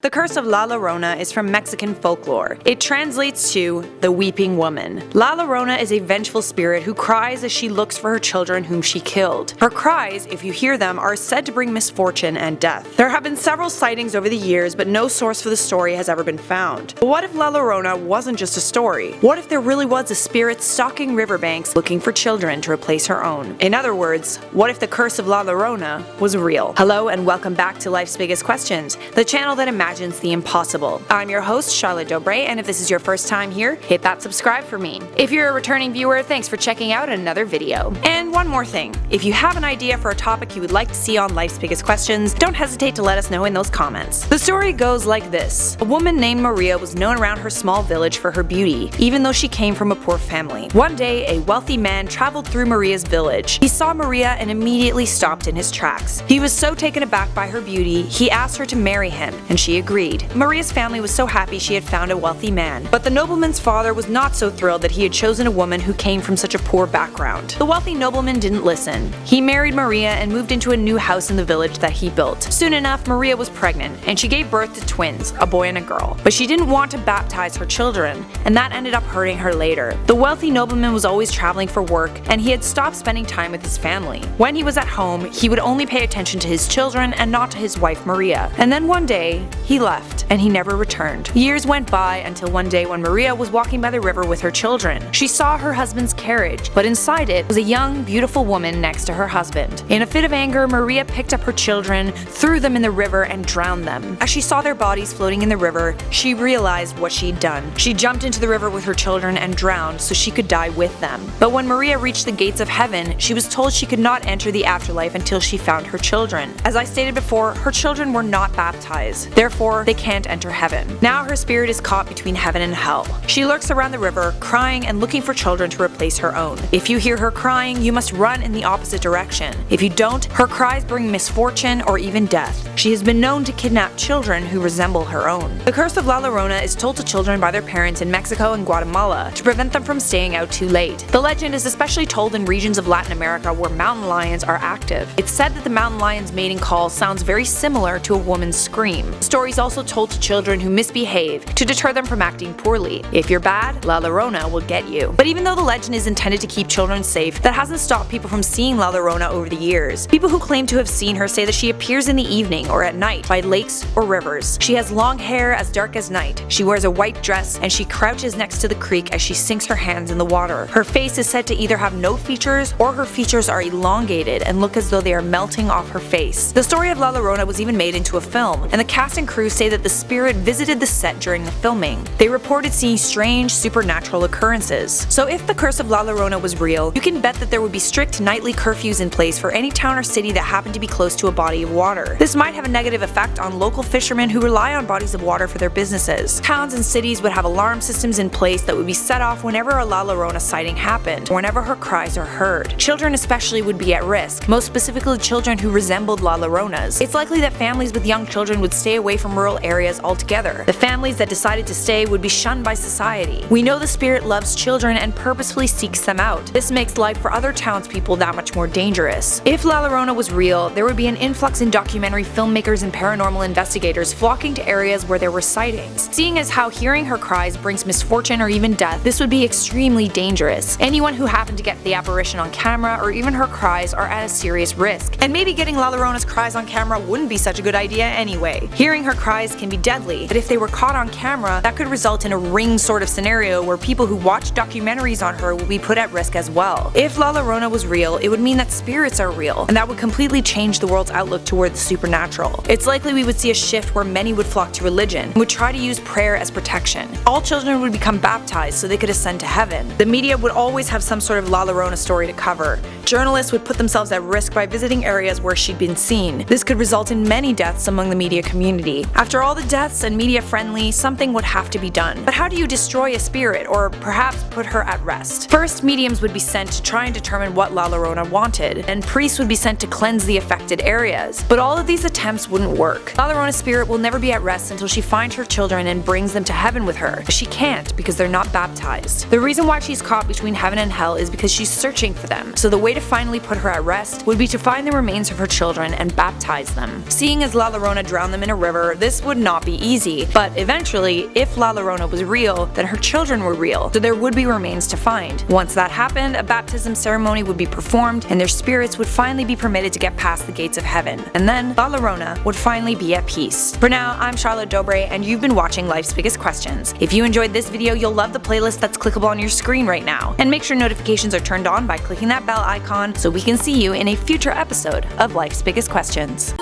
The curse of La Llorona is from Mexican folklore. It translates to the weeping woman. La Llorona is a vengeful spirit who cries as she looks for her children whom she killed. Her cries, if you hear them, are said to bring misfortune and death. There have been several sightings over the years, but no source for the story has ever been found. But what if La Llorona wasn't just a story? What if there really was a spirit stalking riverbanks looking for children to replace her own? In other words, what if the curse of La Llorona was real? Hello and welcome back to Life's Biggest Questions, the channel that imagines the impossible. I'm your host, Charlotte Dobre, and if this is your first time here, hit that subscribe for me. If you're a returning viewer, thanks for checking out another video. And one more thing, if you have an idea for a topic you would like to see on Life's Biggest Questions, don't hesitate to let us know in those comments. The story goes like this. A woman named Maria was known around her small village for her beauty, even though she came from a poor family. One day, a wealthy man traveled through Maria's village. He saw Maria and immediately stopped in his tracks. He was so taken aback by her beauty, he asked her to marry him, and she agreed. Maria's family was so happy she had found a wealthy man, but the nobleman's father was not so thrilled that he had chosen a woman who came from such a poor background. The wealthy nobleman didn't listen. He married Maria and moved into a new house in the village that he built. Soon enough, Maria was pregnant, and she gave birth to twins, a boy and a girl. But she didn't want to baptize her children, and that ended up hurting her later. The wealthy nobleman was always traveling for work, and he had stopped spending time with his family. When he was at home, he would only pay attention to his children and not to his wife Maria. And then one day, he left, and he never returned. Years went by until one day when Maria was walking by the river with her children. She saw her husband's carriage, but inside it was a young, beautiful woman next to her husband. In a fit of anger, Maria picked up her children, threw them in the river, and drowned them. As she saw their bodies floating in the river, she realized what she'd done. She jumped into the river with her children and drowned so she could die with them. But when Maria reached the gates of heaven, she was told she could not enter the afterlife until she found her children. As I stated before, her children were not baptized. Therefore, they can't enter heaven. Now her spirit is caught between heaven and hell. She lurks around the river, crying and looking for children to replace her own. If you hear her crying, you must run in the opposite direction. If you don't, her cries bring misfortune or even death. She has been known to kidnap children who resemble her own. The curse of La Llorona is told to children by their parents in Mexico and Guatemala to prevent them from staying out too late. The legend is especially told in regions of Latin America where mountain lions are active. It's said that the mountain lion's mating call sounds very similar to a woman's scream. The story is also told to children who misbehave to deter them from acting poorly. If you're bad, La Llorona will get you. But even though the legend is intended to keep children safe, that hasn't stopped people from seeing La Llorona over the years. People who claim to have seen her say that she appears in the evening or at night by lakes or rivers. She has long hair as dark as night. She wears a white dress and she crouches next to the creek as she sinks her hands in the water. Her face is said to either have no features or her features are elongated and look as though they are melting off her face. The story of La Llorona was even made into a film, and the cast and crew say that the spirit visited the set during the filming. They reported seeing strange supernatural occurrences. So if the curse of La Llorona was real, you can bet that there would be strict nightly curfews in place for any town or city that happened to be close to a body of water. This might have a negative effect on local fishermen who rely on bodies of water for their businesses. Towns and cities would have alarm systems in place that would be set off whenever a La Llorona sighting happened, or whenever her cries are heard. Children especially would be at risk, most specifically children who resembled La Lloronas. It's likely that families with young children would stay away from rural areas altogether. The families that decided to stay would be shunned by society. We know the spirit loves children and purposefully seeks them out. This makes life for other townspeople that much more dangerous. If La Llorona was real, there would be an influx in documentary filmmakers and paranormal investigators flocking to areas where there were sightings. Seeing as how hearing her cries brings misfortune or even death, this would be extremely dangerous. Anyone who happened to get the apparition on camera or even her cries are at a serious risk. And maybe getting La Llorona's cries on camera wouldn't be such a good idea anyway. Hearing her cries can be deadly, but if they were caught on camera, that could result in a Ring sort of scenario where people who watch documentaries on her will be put at risk as well. If La Llorona was real, it would mean that spirits are real, and that would completely change the world's outlook toward the supernatural. It's likely we would see a shift where many would flock to religion and would try to use prayer as protection. All children would become baptized so they could ascend to heaven. The media would always have some sort of La Llorona story to cover. Journalists would put themselves at risk by visiting areas where she'd been seen. This could result in many deaths among the media community. After all the deaths and media friendly, something would have to be done. But how do you destroy a spirit, or perhaps put her at rest? First, mediums would be sent to try and determine what La Llorona wanted, and priests would be sent to cleanse the affected areas. But all of these attempts wouldn't work. La Llorona's spirit will never be at rest until she finds her children and brings them to heaven with her. But she can't because they're not baptized. The reason why she's caught between heaven and hell is because she's searching for them. So the way to finally put her at rest would be to find the remains of her children and baptize them. Seeing as La Llorona drowned them in a river, her, this would not be easy, but eventually, if La Llorona was real, then her children were real, so there would be remains to find. Once that happened, a baptism ceremony would be performed, and their spirits would finally be permitted to get past the gates of heaven, and then La Llorona would finally be at peace. For now, I'm Charlotte Dobre, and you've been watching Life's Biggest Questions. If you enjoyed this video, you'll love the playlist that's clickable on your screen right now, and make sure notifications are turned on by clicking that bell icon so we can see you in a future episode of Life's Biggest Questions.